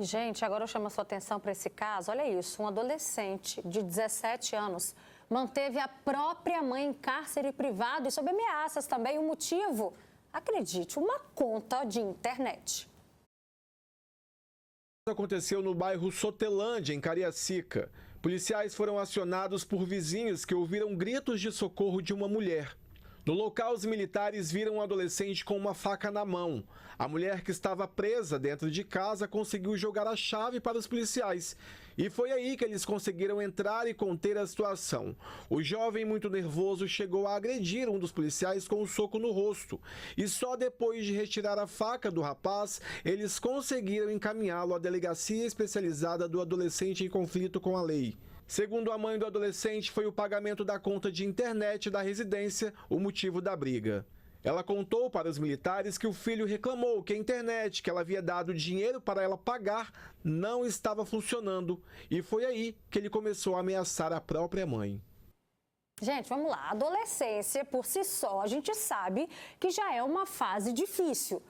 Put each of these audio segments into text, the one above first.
Gente, agora eu chamo a sua atenção para esse caso. Olha isso, um adolescente de 17 anos manteve a própria mãe em cárcere privado e sob ameaças também. O motivo, acredite, uma conta de internet. Aconteceu no bairro Sotelândia, em Cariacica. Policiais foram acionados por vizinhos que ouviram gritos de socorro de uma mulher. No local, os militares viram um adolescente com uma faca na mão. A mulher que estava presa dentro de casa conseguiu jogar a chave para os policiais. E foi aí que eles conseguiram entrar e conter a situação. O jovem, muito nervoso, chegou a agredir um dos policiais com um soco no rosto. E só depois de retirar a faca do rapaz, eles conseguiram encaminhá-lo à delegacia especializada do adolescente em conflito com a lei. Segundo a mãe do adolescente, foi o pagamento da conta de internet da residência o motivo da briga. Ela contou para os militares que o filho reclamou que a internet que ela havia dado dinheiro para ela pagar não estava funcionando. E foi aí que ele começou a ameaçar a própria mãe. Gente, vamos lá. A adolescência, por si só, a gente sabe que já é uma fase difícil.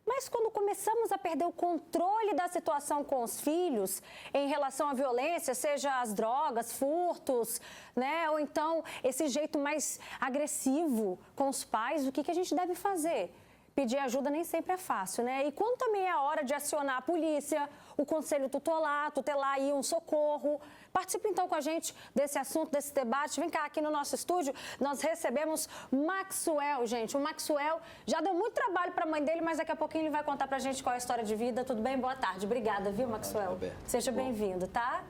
Mas quando começamos a perder o controle da situação com os filhos em relação à violência, seja as drogas, furtos, né? Ou então esse jeito mais agressivo com os pais, o que a gente deve fazer? Pedir ajuda nem sempre é fácil, né? E quando também é a hora de acionar a polícia, o conselho tutelar aí um socorro. Participe então com a gente desse assunto, desse debate. Vem cá, aqui no nosso estúdio, nós recebemos Maxwell, gente. O Maxwell já deu muito trabalho para a mãe dele, mas daqui a pouquinho ele vai contar para a gente qual é a história de vida. Tudo bem? Boa tarde. Obrigada, viu, Maxwell? Seja bem-vindo, tá?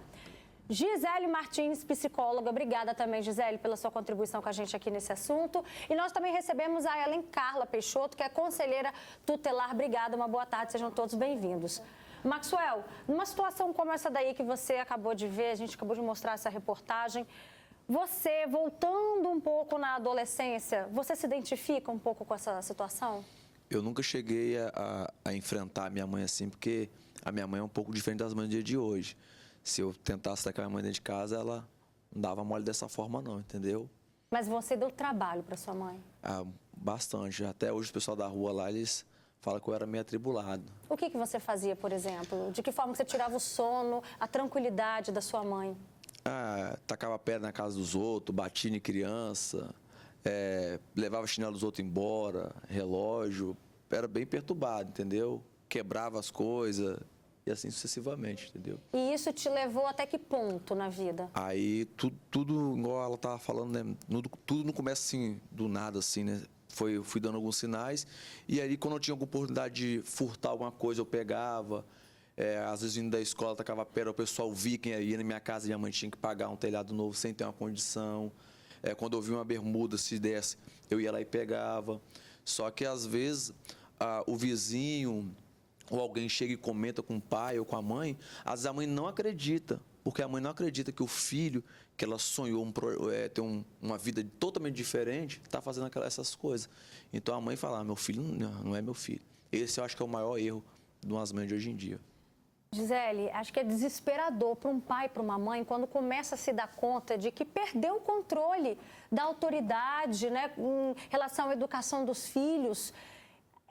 Gisele Martins, psicóloga. Obrigada também, Gisele, pela sua contribuição com a gente aqui nesse assunto. E nós também recebemos a Ellen Carla Peixoto, que é conselheira tutelar. Obrigada, uma boa tarde, sejam todos bem-vindos. Maxwell, numa situação como essa daí que você acabou de ver, a gente acabou de mostrar essa reportagem, você, voltando um pouco na adolescência, você se identifica um pouco com essa situação? Eu nunca cheguei a enfrentar a minha mãe assim, porque a minha mãe é um pouco diferente das mães do dia de hoje. Se eu tentasse sair com a minha mãe dentro de casa, ela não dava mole dessa forma não, entendeu? Mas você deu trabalho para sua mãe? Ah, bastante. Até hoje o pessoal da rua lá, eles falam que eu era meio atribulado. O que você fazia, por exemplo? De que forma você tirava o sono, a tranquilidade da sua mãe? Ah, tacava pedra na casa dos outros, batia em criança, levava chinelo dos outros embora, relógio. Era bem perturbado, entendeu? Quebrava as coisas. E assim sucessivamente, entendeu? E isso te levou até que ponto na vida? Aí, tudo igual ela estava falando, né? Tudo não começa assim, do nada, assim, né? Fui dando alguns sinais. E aí, quando eu tinha alguma oportunidade de furtar alguma coisa, eu pegava. Às vezes, vindo da escola, tacava pedra, o pessoal via quem ia na minha casa, minha mãe tinha que pagar um telhado novo sem ter uma condição. Quando eu vi uma bermuda, se desse, eu ia lá e pegava. Só que, às vezes, o vizinho ou alguém chega e comenta com o pai ou com a mãe, às vezes a mãe não acredita, porque a mãe não acredita que o filho, que ela sonhou ter uma vida totalmente diferente, está fazendo essas coisas. Então a mãe fala, meu filho não é meu filho. Esse eu acho que é o maior erro de umas mães de hoje em dia. Gisele, acho que é desesperador para um pai e para uma mãe quando começa a se dar conta de que perdeu o controle da autoridade, né, em relação à educação dos filhos.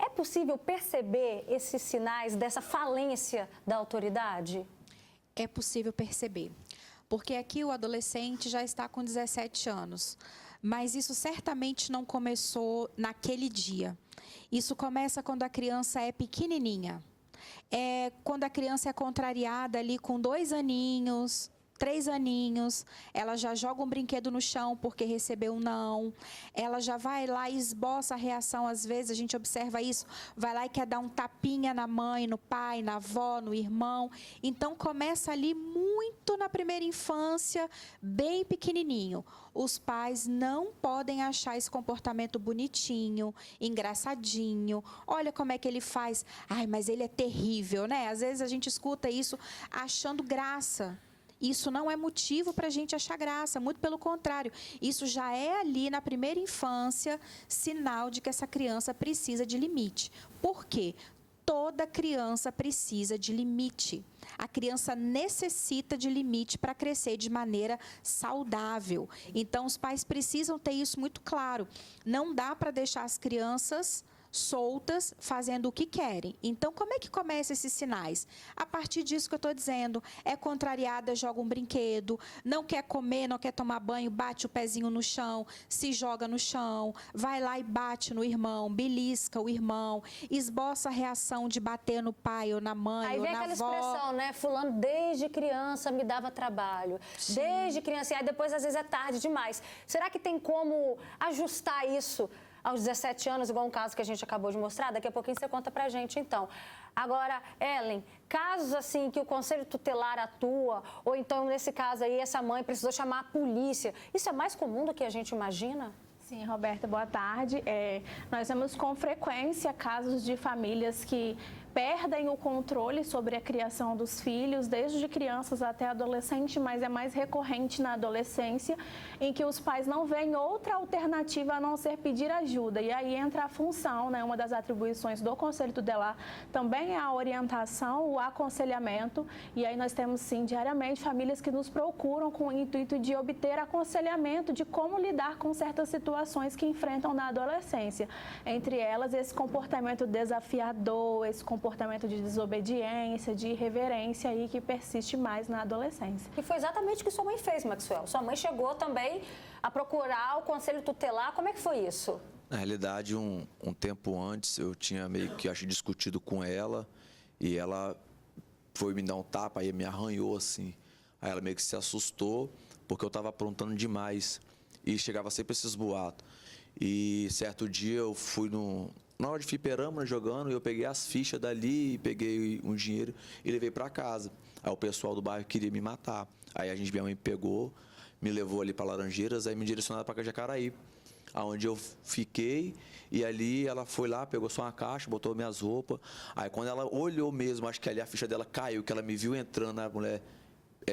É possível perceber esses sinais dessa falência da autoridade? É possível perceber, porque aqui o adolescente já está com 17 anos, mas isso certamente não começou naquele dia. Isso começa quando a criança é pequenininha. Quando a criança é contrariada ali com 2 aninhos, 3 aninhos, ela já joga um brinquedo no chão porque recebeu um não, ela já vai lá e esboça a reação, às vezes a gente observa isso, vai lá e quer dar um tapinha na mãe, no pai, na avó, no irmão. Então começa ali muito na primeira infância, bem pequenininho. Os pais não podem achar esse comportamento bonitinho, engraçadinho. Olha como é que ele faz. Ai, mas ele é terrível, né? Às vezes a gente escuta isso achando graça. Isso não é motivo para a gente achar graça, muito pelo contrário. Isso já é ali na primeira infância sinal de que essa criança precisa de limite. Por quê? Toda criança precisa de limite. A criança necessita de limite para crescer de maneira saudável. Então, os pais precisam ter isso muito claro. Não dá para deixar as crianças soltas, fazendo o que querem. Então, como é que começam esses sinais? A partir disso que eu estou dizendo, é contrariada, joga um brinquedo, não quer comer, não quer tomar banho, bate o pezinho no chão, se joga no chão, vai lá e bate no irmão, belisca o irmão, esboça a reação de bater no pai ou na mãe aí ou vem na aquela avó. expressão, né? Fulano desde criança me dava trabalho. Sim. Desde criança, e aí depois às vezes é tarde demais. Será que tem como ajustar isso aos 17 anos, igual um caso que a gente acabou de mostrar? Daqui a pouquinho você conta pra gente, então. Agora, Ellen, casos assim que o Conselho Tutelar atua, ou então nesse caso aí essa mãe precisou chamar a polícia, isso é mais comum do que a gente imagina? Sim, Roberta, boa tarde. Nós temos com frequência casos de famílias que perdem o controle sobre a criação dos filhos, desde crianças até adolescentes, mas é mais recorrente na adolescência, em que os pais não veem outra alternativa a não ser pedir ajuda. E aí entra a função, né, uma das atribuições do Conselho Tutelar, também é a orientação, o aconselhamento. E aí nós temos, sim, diariamente famílias que nos procuram com o intuito de obter aconselhamento de como lidar com certas situações que enfrentam na adolescência. Entre elas, esse comportamento desafiador, esse comportamento de desobediência, de irreverência aí que persiste mais na adolescência. E foi exatamente o que sua mãe fez, Maxwell. Sua mãe chegou também a procurar o Conselho Tutelar. Como é que foi isso? Na realidade, um tempo antes, eu tinha meio que, acho, discutido com ela e ela foi me dar um tapa e me arranhou assim. Aí ela meio que se assustou porque eu estava aprontando demais e chegava sempre esses boatos. E certo dia eu fui na hora de fliperama, jogando, eu peguei as fichas dali, peguei um dinheiro e levei para casa. Aí o pessoal do bairro queria me matar. Aí minha mãe pegou, me levou ali para Laranjeiras, aí me direcionaram para Jacaraí, aonde eu fiquei, e ali ela foi lá, pegou só uma caixa, botou minhas roupas. Aí quando ela olhou mesmo, acho que ali a ficha dela caiu, que ela me viu entrando, a mulher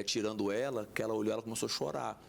tirando ela, que ela olhou, ela começou a chorar.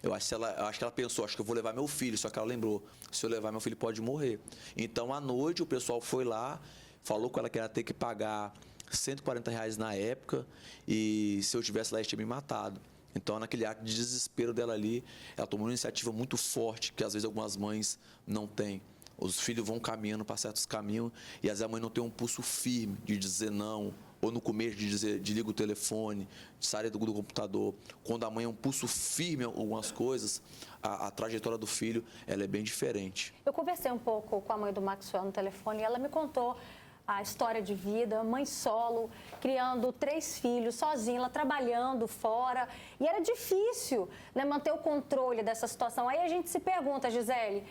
Eu acho que ela pensou, acho que eu vou levar meu filho, só que ela lembrou, se eu levar meu filho pode morrer. Então, à noite, o pessoal foi lá, falou com ela que ela ia ter que pagar R$140 na época, e se eu tivesse lá, eles tinham me matado. Então, naquele ato de desespero dela ali, ela tomou uma iniciativa muito forte, que às vezes algumas mães não têm. Os filhos vão caminhando para certos caminhos, e às vezes a mãe não tem um pulso firme de dizer não, ou no começo de dizer, desliga o telefone, sai do computador. Quando a mãe é um pulso firme em algumas coisas, a trajetória do filho, ela é bem diferente. Eu conversei um pouco com a mãe do Maxwell no telefone e ela me contou a história de vida, mãe solo, criando 3 filhos, sozinha, ela trabalhando fora. E era difícil, né, manter o controle dessa situação. Aí a gente se pergunta, Gisele,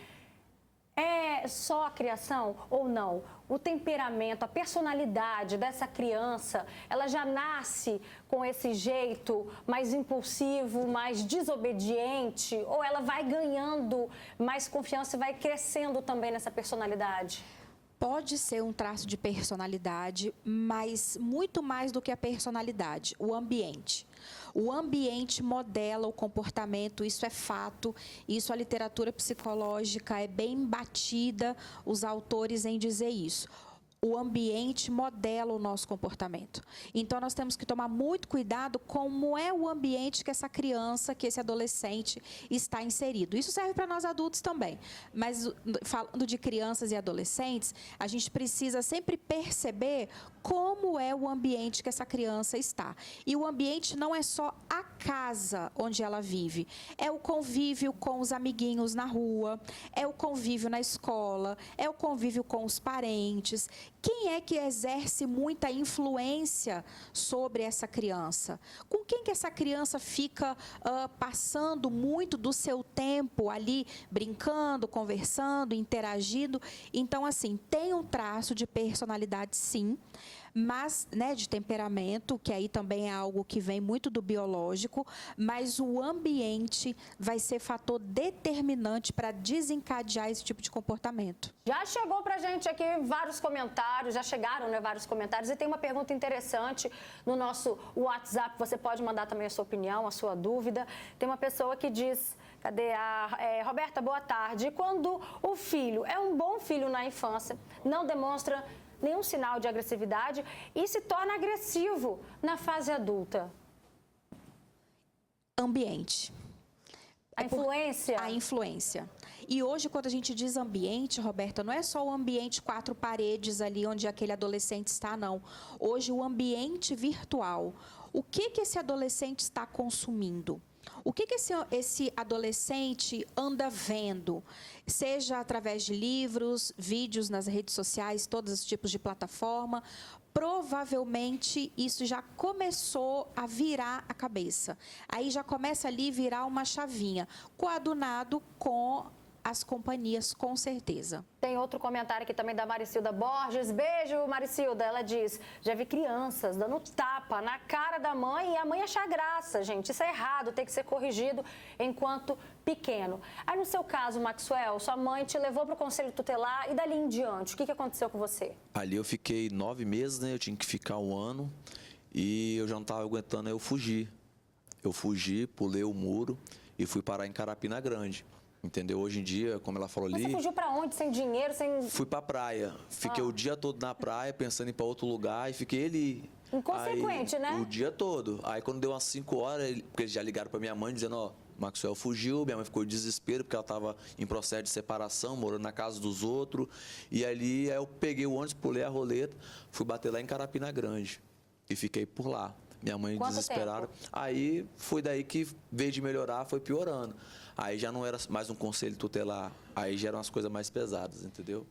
é só a criação ou não? O temperamento, a personalidade dessa criança, ela já nasce com esse jeito mais impulsivo, mais desobediente? Ou ela vai ganhando mais confiança e vai crescendo também nessa personalidade? Pode ser um traço de personalidade, mas muito mais do que a personalidade, o ambiente. O ambiente modela o comportamento, isso é fato, isso a literatura psicológica é bem batida, os autores em dizer isso. O ambiente modela o nosso comportamento. Então, nós temos que tomar muito cuidado como é o ambiente que essa criança, que esse adolescente está inserido. Isso serve para nós adultos também. Mas, falando de crianças e adolescentes, a gente precisa sempre perceber como é o ambiente que essa criança está. E o ambiente não é só a casa onde ela vive. É o convívio com os amiguinhos na rua, é o convívio na escola, é o convívio com os parentes. Quem é que exerce muita influência sobre essa criança? Com quem que essa criança fica passando muito do seu tempo ali, brincando, conversando, interagindo? Então, assim, tem um traço de personalidade, sim, mas, né, de temperamento, que aí também é algo que vem muito do biológico, mas o ambiente vai ser fator determinante para desencadear esse tipo de comportamento. Já chegou pra gente aqui vários comentários, já chegaram, né, vários comentários, e tem uma pergunta interessante no nosso WhatsApp, você pode mandar também a sua opinião, a sua dúvida. Tem uma pessoa que diz, cadê Roberta, boa tarde, quando o filho é um bom filho na infância, não demonstra nenhum sinal de agressividade e se torna agressivo na fase adulta? Ambiente. A influência? A influência. E hoje, quando a gente diz ambiente, Roberta, não é só o ambiente 4 paredes ali onde aquele adolescente está, não. Hoje, o ambiente virtual. O que esse adolescente está consumindo? O que esse adolescente anda vendo? Seja através de livros, vídeos nas redes sociais, todos os tipos de plataforma. Provavelmente isso já começou a virar a cabeça. Aí já começa ali a virar uma chavinha, coadunado com as companhias, com certeza. Tem outro comentário aqui também da Maricilda Borges. Beijo, Maricilda. Ela diz, já vi crianças dando tapa na cara da mãe e a mãe achar graça, gente. Isso é errado, tem que ser corrigido enquanto pequeno. Aí, no seu caso, Maxwell, sua mãe te levou para o conselho tutelar e dali em diante, o que aconteceu com você? Ali eu fiquei 9 meses, né? Eu tinha que ficar 1 ano e eu já não estava aguentando, aí eu fugi. Eu fugi, pulei o muro e fui parar em Carapina Grande. Entendeu? Hoje em dia, como ela falou ali... Você fugiu pra onde? Sem dinheiro, sem... Fui pra praia. Fiquei o dia todo na praia, pensando em ir pra outro lugar e fiquei ali. Inconsequente, aí, né? O dia todo. Aí quando deu umas 5 horas, porque eles já ligaram pra minha mãe dizendo, ó, Maxwell fugiu, minha mãe ficou em desespero porque ela tava em processo de separação, morando na casa dos outros. E ali, aí eu peguei o ônibus, pulei a roleta, fui bater lá em Carapina Grande. E fiquei por lá. Minha mãe desesperada. Aí foi daí que, veio de melhorar, foi piorando. Aí já não era mais um conselho tutelar, aí já eram as coisas mais pesadas, entendeu?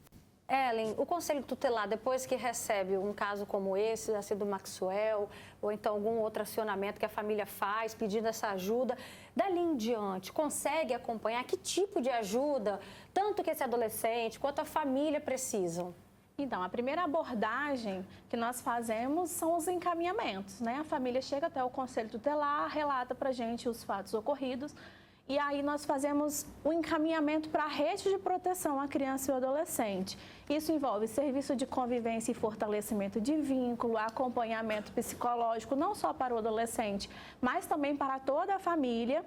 Ellen, o conselho tutelar, depois que recebe um caso como esse, assim do Maxwell, ou então algum outro acionamento que a família faz, pedindo essa ajuda, dali em diante, consegue acompanhar que tipo de ajuda, tanto que esse adolescente quanto a família precisam? Então, a primeira abordagem que nós fazemos são os encaminhamentos, né? A família chega até o conselho tutelar, relata para a gente os fatos ocorridos, e aí nós fazemos o encaminhamento para a rede de proteção à criança e ao adolescente. Isso envolve serviço de convivência e fortalecimento de vínculo, acompanhamento psicológico, não só para o adolescente, mas também para toda a família.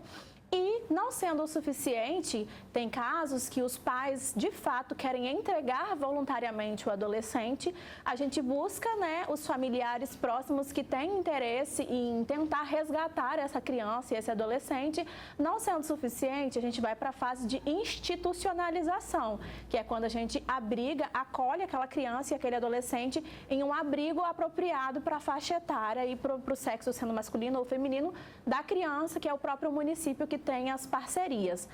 E, não sendo o suficiente, tem casos que os pais, de fato, querem entregar voluntariamente o adolescente. A gente busca, né, os familiares próximos que têm interesse em tentar resgatar essa criança e esse adolescente. Não sendo suficiente, a gente vai para a fase de institucionalização, que é quando a gente abriga, acolhe aquela criança e aquele adolescente em um abrigo apropriado para a faixa etária e para o sexo, sendo masculino ou feminino, da criança, que é o próprio município que tem as parcerias.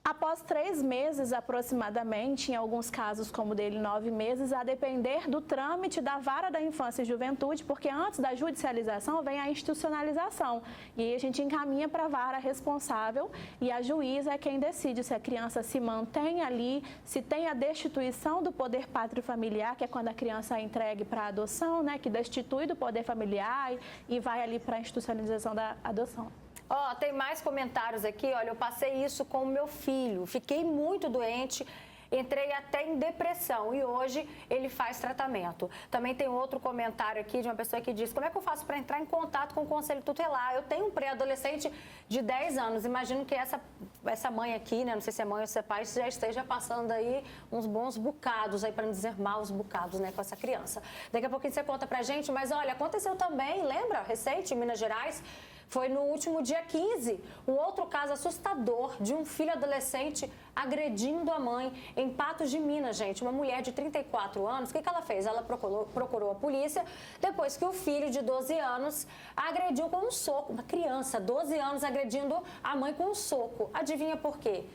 Após 3 meses aproximadamente, em alguns casos como o dele 9 meses, a depender do trâmite da Vara da Infância e Juventude, porque antes da judicialização vem a institucionalização. E aí a gente encaminha para a vara responsável e a juíza é quem decide se a criança se mantém ali, se tem a destituição do poder pátrio familiar, que é quando a criança é entregue para a adoção, né, que destitui do poder familiar e vai ali para a institucionalização da adoção. Ó, tem mais comentários aqui. Olha, eu passei isso com o meu filho. Fiquei muito doente, entrei até em depressão e hoje ele faz tratamento. Também tem outro comentário aqui de uma pessoa que diz: como é que eu faço para entrar em contato com o conselho tutelar? Eu tenho um pré-adolescente de 10 anos. Imagino que essa mãe aqui, né, não sei se é mãe ou se é pai, já esteja passando aí uns bons bocados, aí para não dizer maus bocados, né, com essa criança. Daqui a pouquinho você conta pra gente, mas olha, aconteceu também, lembra, recente, em Minas Gerais? Foi no último dia 15, um outro caso assustador de um filho adolescente agredindo a mãe em Patos de Minas, gente. Uma mulher de 34 anos, o que ela fez? Ela procurou a polícia depois que o filho de 12 anos agrediu com um soco. Uma criança, 12 anos, agredindo a mãe com um soco. Adivinha por quê?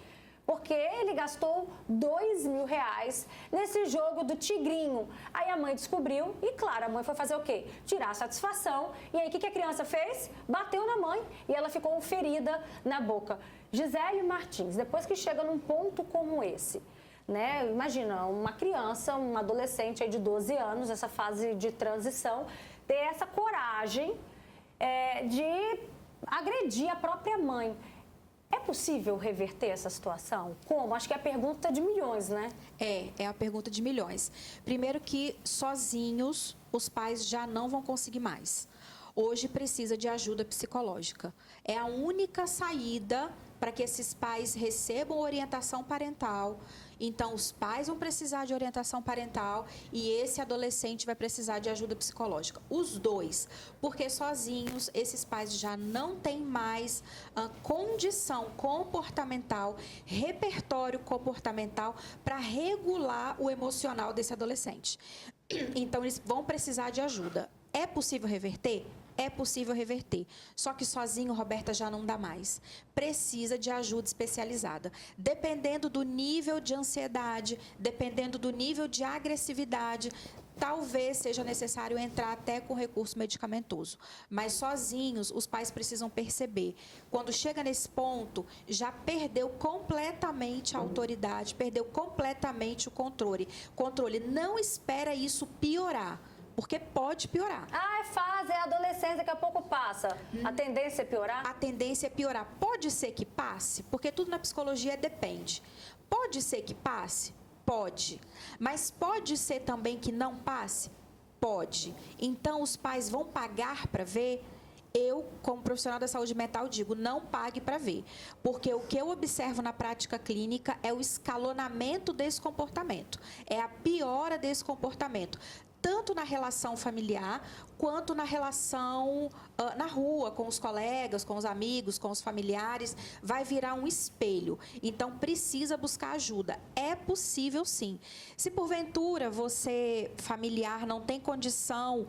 Porque ele gastou R$2.000 nesse jogo do tigrinho. Aí a mãe descobriu e, claro, a mãe foi fazer o quê? Tirar a satisfação. E aí o que a criança fez? Bateu na mãe e ela ficou ferida na boca. Gisele Martins, depois que chega num ponto como esse, né? Imagina, uma criança, um adolescente aí de 12 anos, essa fase de transição, ter essa coragem de agredir a própria mãe. É possível reverter essa situação? Como? Acho que é a pergunta de milhões, né? É a pergunta de milhões. Primeiro que sozinhos os pais já não vão conseguir mais. Hoje precisa de ajuda psicológica. É a única saída para que esses pais recebam orientação parental. Então, os pais vão precisar de orientação parental e esse adolescente vai precisar de ajuda psicológica. Os dois, porque sozinhos esses pais já não têm mais condição comportamental, repertório comportamental para regular o emocional desse adolescente. Então, eles vão precisar de ajuda. É possível reverter? É possível reverter. Só que sozinho, Roberta, já não dá mais. Precisa de ajuda especializada. Dependendo do nível de ansiedade, dependendo do nível de agressividade, talvez seja necessário entrar até com recurso medicamentoso. Mas sozinhos, os pais precisam perceber. Quando chega nesse ponto, já perdeu completamente a autoridade, perdeu completamente o controle. Não espera isso piorar. Porque pode piorar. É fase, é adolescência, daqui a pouco passa. A tendência é piorar? A tendência é piorar. Pode ser que passe, porque tudo na psicologia depende. Pode ser que passe? Pode. Mas pode ser também que não passe? Pode. Então, os pais vão pagar para ver? Eu, como profissional da saúde mental, digo, não pague para ver. Porque o que eu observo na prática clínica é o escalonamento desse comportamento. É a piora desse comportamento. Tanto na relação familiar, quanto na relação na rua, com os colegas, com os amigos, com os familiares, vai virar um espelho. Então, precisa buscar ajuda. É possível, sim. Se, porventura, você, familiar, não tem condição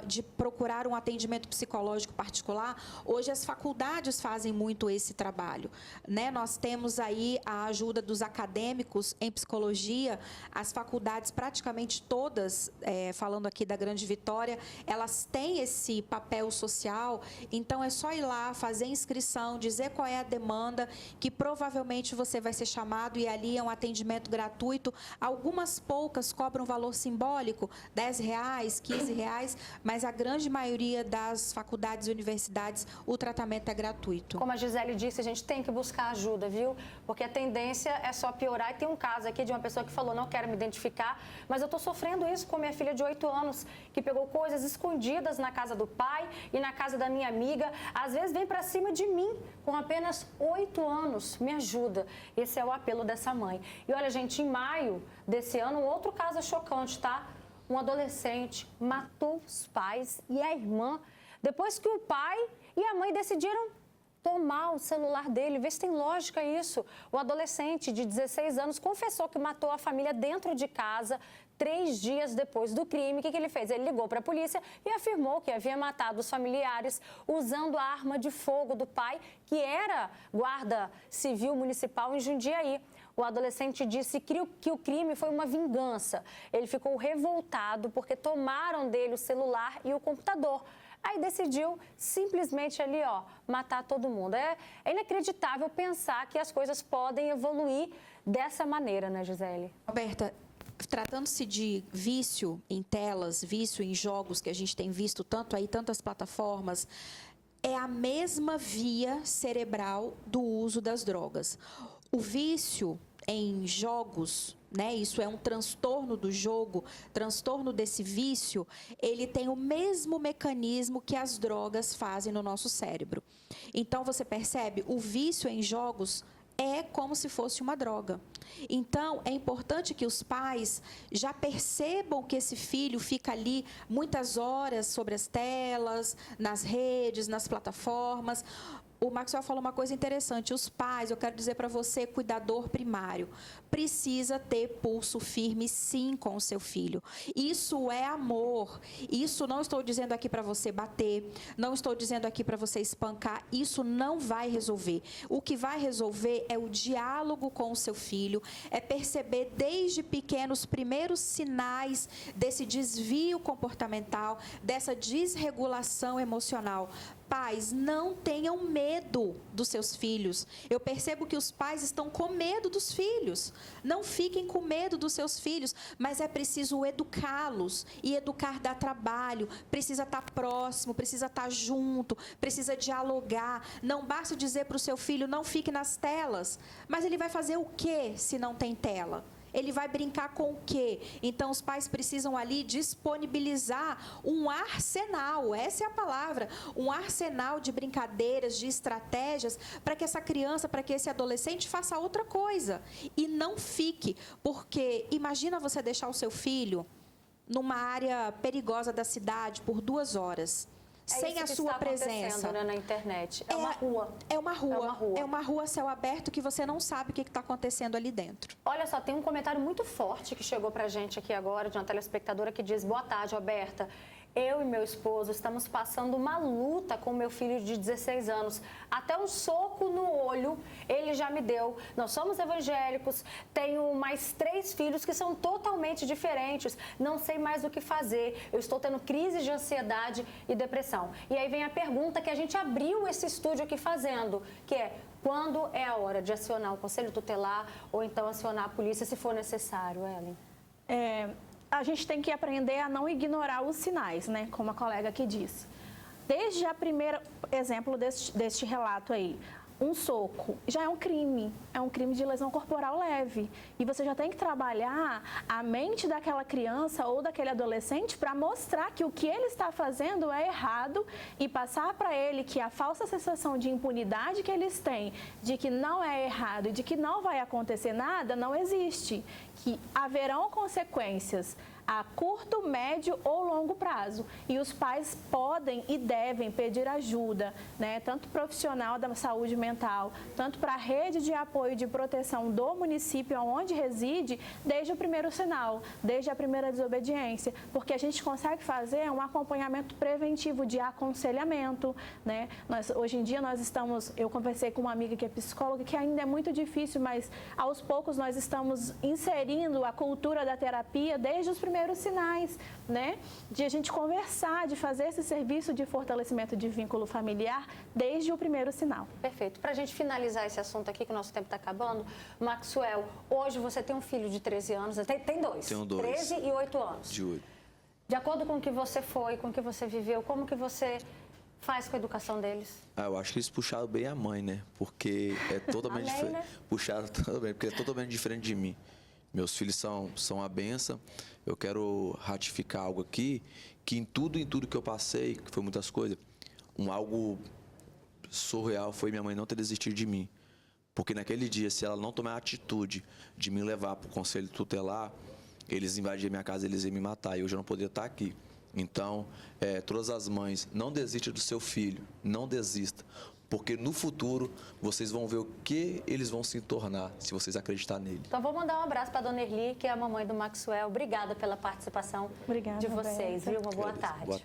de procurar um atendimento psicológico particular, hoje as faculdades fazem muito esse trabalho, né? Nós temos aí a ajuda dos acadêmicos em psicologia, as faculdades praticamente todas, falando aqui da Grande Vitória, elas têm esse papel social, então é só ir lá, fazer inscrição, dizer qual é a demanda, que provavelmente você vai ser chamado e ali é um atendimento gratuito. Algumas poucas cobram valor simbólico, R$10, R$15, mas a grande maioria das faculdades e universidades, o tratamento é gratuito. Como a Gisele disse, a gente tem que buscar ajuda, viu? Porque a tendência é só piorar. E tem um caso aqui de uma pessoa que falou, não quero me identificar, mas eu estou sofrendo isso com minha filha de 8 anos, que pegou coisas escondidas na casa do pai e na casa da minha amiga. Às vezes vem para cima de mim com apenas 8 anos. Me ajuda. Esse é o apelo dessa mãe. E olha, gente, em maio desse ano, um outro caso chocante, tá? Um adolescente matou os pais e a irmã depois que o pai e a mãe decidiram tomar o celular dele. Vê se tem lógica isso. O adolescente de 16 anos confessou que matou a família dentro de casa 3 dias depois do crime. O que ele fez? Ele ligou para a polícia e afirmou que havia matado os familiares usando a arma de fogo do pai, que era guarda civil municipal em Jundiaí. O adolescente disse que o crime foi uma vingança. Ele ficou revoltado porque tomaram dele o celular e o computador. Aí decidiu simplesmente ali, matar todo mundo. É inacreditável pensar que as coisas podem evoluir dessa maneira, né, Gisele? Roberta, tratando-se de vício em telas, vício em jogos que a gente tem visto tanto aí, tantas plataformas, é a mesma via cerebral do uso das drogas. O vício em jogos, né? Isso é um transtorno do jogo, transtorno desse vício, ele tem o mesmo mecanismo que as drogas fazem no nosso cérebro. Então, você percebe, o vício em jogos é como se fosse uma droga. Então, é importante que os pais já percebam que esse filho fica ali muitas horas sobre as telas, nas redes, nas plataformas. O Maxwell falou uma coisa interessante, os pais, eu quero dizer para você, cuidador primário, precisa ter pulso firme sim com o seu filho. Isso é amor, isso não estou dizendo aqui para você bater, não estou dizendo aqui para você espancar, isso não vai resolver. O que vai resolver é o diálogo com o seu filho, é perceber desde pequenos os primeiros sinais desse desvio comportamental, dessa desregulação emocional. Pais, não tenham medo dos seus filhos. Eu percebo que os pais estão com medo dos filhos. Não fiquem com medo dos seus filhos, mas é preciso educá-los. E educar dá trabalho, precisa estar próximo, precisa estar junto, precisa dialogar. Não basta dizer para o seu filho, não fique nas telas. Mas ele vai fazer o quê se não tem tela? Ele vai brincar com o quê? Então, os pais precisam ali disponibilizar um arsenal, essa é a palavra, um arsenal de brincadeiras, de estratégias, para que essa criança, para que esse adolescente faça outra coisa e não fique. Porque imagina você deixar o seu filho numa área perigosa da cidade por 2 horas. Sem a sua presença, né, na internet. É uma rua. É uma rua a céu aberto que você não sabe o que está acontecendo ali dentro. Olha só, tem um comentário muito forte que chegou pra gente aqui agora, de uma telespectadora que diz: boa tarde, Roberta. Eu e meu esposo estamos passando uma luta com meu filho de 16 anos. Até um soco no olho ele já me deu. Nós somos evangélicos, tenho mais 3 filhos que são totalmente diferentes. Não sei mais o que fazer. Eu estou tendo crises de ansiedade e depressão. E aí vem a pergunta que a gente abriu esse estúdio aqui fazendo, que é: quando é a hora de acionar o conselho tutelar ou então acionar a polícia se for necessário, Ellen? A gente tem que aprender a não ignorar os sinais, né? Como a colega aqui disse. Desde a primeira exemplo deste relato aí, um soco já é um crime de lesão corporal leve. E você já tem que trabalhar a mente daquela criança ou daquele adolescente para mostrar que o que ele está fazendo é errado e passar para ele que a falsa sensação de impunidade que eles têm, de que não é errado e de que não vai acontecer nada, não existe. Que haverão consequências a curto, médio ou longo prazo. E os pais podem e devem pedir ajuda, né? Tanto profissional da saúde mental, tanto para a rede de apoio e de proteção do município onde reside, desde o primeiro sinal, desde a primeira desobediência, porque a gente consegue fazer um acompanhamento preventivo de aconselhamento, né? Hoje em dia eu conversei com uma amiga que é psicóloga, que ainda é muito difícil, mas aos poucos nós estamos inserindo a cultura da terapia desde os primeiros sinais, né? De a gente conversar, de fazer esse serviço de fortalecimento de vínculo familiar desde o primeiro sinal. Perfeito. Para a gente finalizar esse assunto aqui, que o nosso tempo está acabando, Maxwell, hoje você tem um filho de 13 anos, tem 2? Tenho 2. 13 e 8 anos. De 8. De acordo com o que você foi, com o que você viveu, como que você faz com a educação deles? Eu acho que eles puxaram bem a mãe, né? Porque é totalmente Amém, diferente. né? Puxaram também, porque é totalmente diferente de mim. Meus filhos são a benção. Eu quero ratificar algo aqui, que em tudo que eu passei, que foi muitas coisas, algo surreal foi minha mãe não ter desistido de mim. Porque naquele dia, se ela não tomar a atitude de me levar para o conselho tutelar, eles invadiam minha casa, eles iam me matar, e hoje eu não poderia estar aqui. Então, todas as mães, não desistam do seu filho, não desista. Porque no futuro, vocês vão ver o que eles vão se tornar, se vocês acreditarem nele. Então, vou mandar um abraço para a dona Erli, que é a mamãe do Maxwell. Obrigada pela participação de vocês, viu? Uma boa tarde. Boa tarde.